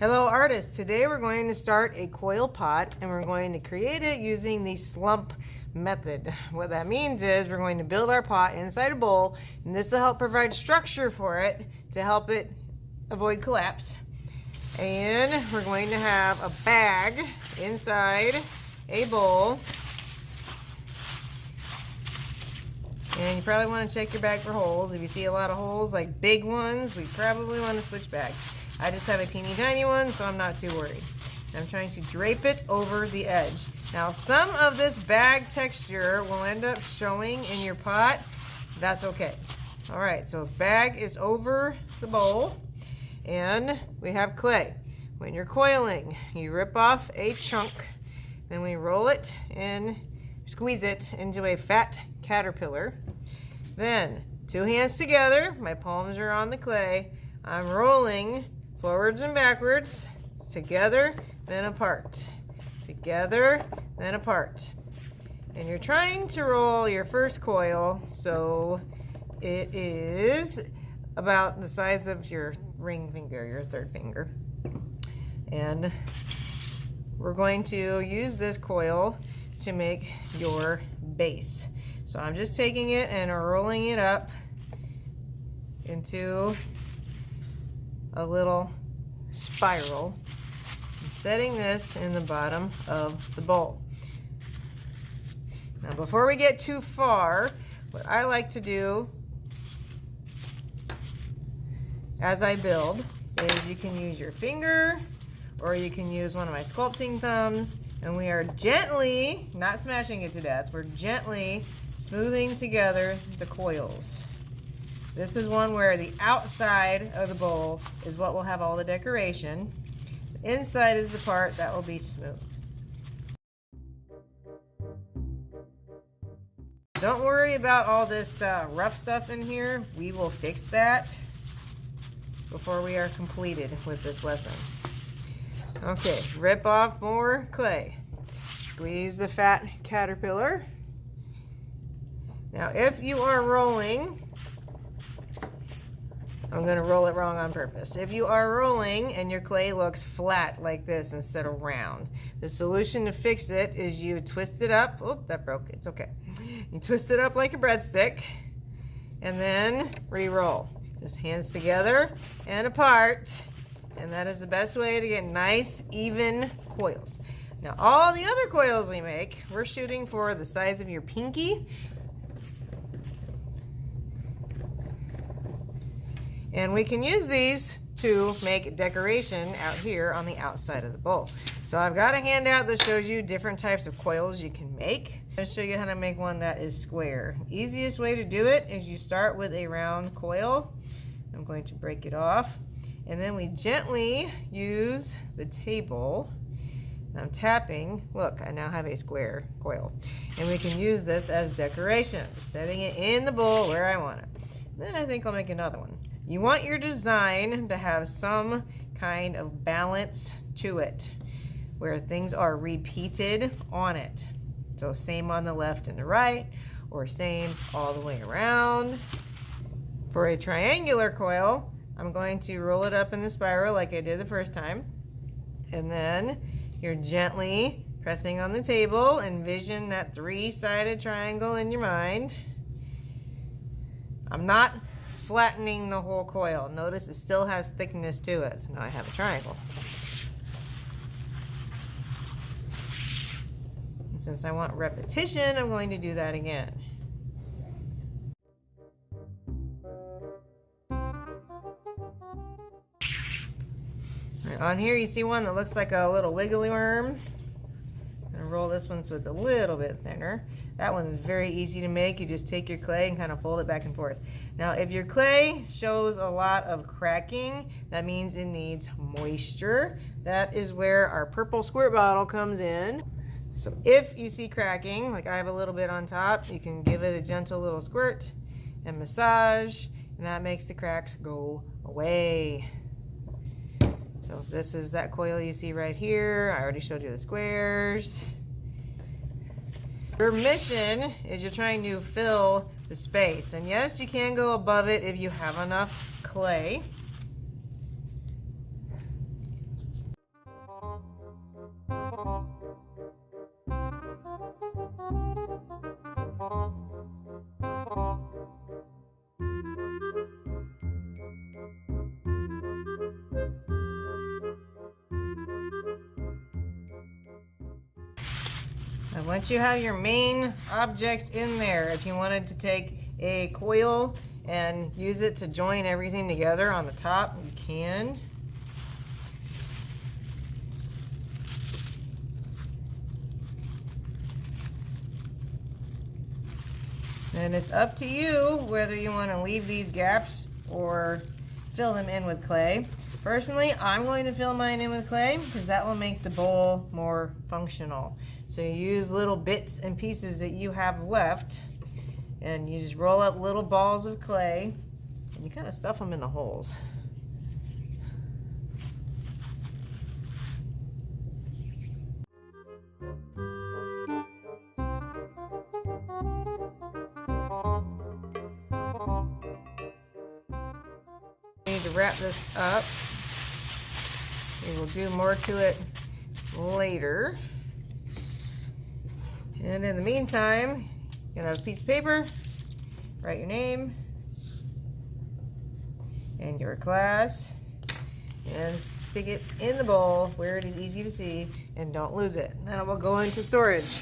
Hello artists, today we're going to start a coil pot and we're going to create it using the slump method. What that means is we're going to build our pot inside a bowl, and this will help provide structure for it to help it avoid collapse. And we're going to have a bag inside a bowl. And you probably want to check your bag for holes. If you see a lot of holes, like big ones, we probably want to switch bags. I just have a teeny tiny one, so I'm not too worried. I'm trying to drape it over the edge. Now, some of this bag texture will end up showing in your pot. That's okay. All right, so bag is over the bowl, and we have clay. When you're coiling, you rip off a chunk, then we roll it and squeeze it into a fat caterpillar. Then, two hands together, my palms are on the clay. I'm rolling forwards and backwards, together, then apart. Together, then apart. And you're trying to roll your first coil, so it is about the size of your ring finger, your third finger. And we're going to use this coil to make your base. So I'm just taking it and rolling it up into a little spiral, and setting this in the bottom of the bowl. Now, before we get too far, what I like to do as I build is you can use your finger or you can use one of my sculpting thumbs, and we are gently, not smashing it to death, we're gently smoothing together the coils. This is one where the outside of the bowl is what will have all the decoration. The inside is the part that will be smooth. Don't worry about all this rough stuff in here. We will fix that before we are completed with this lesson. Okay, rip off more clay. Squeeze the fat caterpillar. Now, if you are rolling, I'm going to roll it wrong on purpose. If you are rolling and your clay looks flat like this instead of round, the solution to fix it is you twist it up. Oh, that broke. It's okay. You twist it up like a breadstick and then re-roll. Just hands together and apart. And that is the best way to get nice, even coils. Now, all the other coils we make, we're shooting for the size of your pinky. And we can use these to make decoration out here on the outside of the bowl. So I've got a handout that shows you different types of coils you can make. I'm going to show you how to make one that is square. Easiest way to do it is you start with a round coil. I'm going to break it off. And then we gently use the table. I'm tapping. Look, I now have a square coil. And we can use this as decoration. Just setting it in the bowl where I want it. Then I think I'll make another one. You want your design to have some kind of balance to it, where things are repeated on it. So same on the left and the right, or same all the way around. For a triangular coil, I'm going to roll it up in the spiral like I did the first time. And then you're gently pressing on the table. Envision that three-sided triangle in your mind. I'm not flattening the whole coil. Notice it still has thickness to it. So now I have a triangle. And since I want repetition, I'm going to do that again. Right, on here you see one that looks like a little wiggly worm. I'm going to roll this one so it's a little bit thinner. That one's very easy to make. You just take your clay and kind of fold it back and forth. Now, if your clay shows a lot of cracking, that means it needs moisture. That is where our purple squirt bottle comes in. So if you see cracking, like I have a little bit on top, you can give it a gentle little squirt and massage, and that makes the cracks go away. So this is that coil you see right here. I already showed you the squares. Your mission is you're trying to fill the space. And yes, you can go above it if you have enough clay. Now, once you have your main objects in there, if you wanted to take a coil and use it to join everything together on the top, you can. And it's up to you whether you want to leave these gaps or fill them in with clay. Personally, I'm going to fill mine in with clay because that will make the bowl more functional. So you use little bits and pieces that you have left, and you just roll up little balls of clay and you kind of stuff them in the holes. We need to wrap this up. We will do more to it later. And in the meantime, you're gonna have a piece of paper, write your name and your class, and stick it in the bowl where it is easy to see, and don't lose it. Then it will go into storage.